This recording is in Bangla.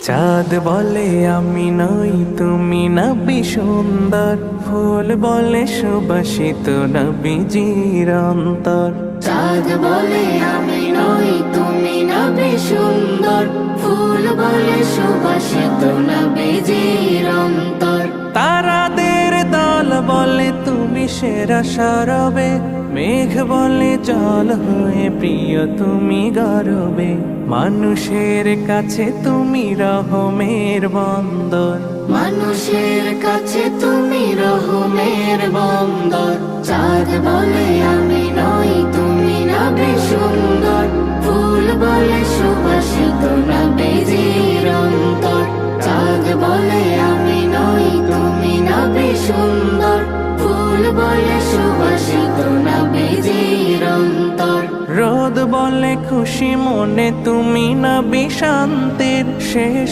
চাঁদ বলে আমি নই তুমি নবী সুন্দর, ফুল বলে সুবাসিত নবীজির অন্তর। চাঁদ বলে আমি নই তুমি নবী সুন্দর, ফুল বলে সুবাসিত নবীজির অন্তর। তারাদের দল বলে তুমি সেরা সরবে, মেঘ বলে জল হয়ে প্রিয় তুমি গরবে। মানুষের কাছে তুমি রহমের বন্দর, মানুষের কাছে তুমি রহমের বন্দর। চাঁদ বলে আমি নই তুমি নবী সুন্দর, ফুল বলে সুবাসিত নবীজির অন্তর। চাঁদ বলে আমি নই তুমি নবী সুন্দর, ফুল বলে সুবাসিত নবীজির অন্তর। রোদ বলে খুশি মনে তুমি নবী শান্তির শেষ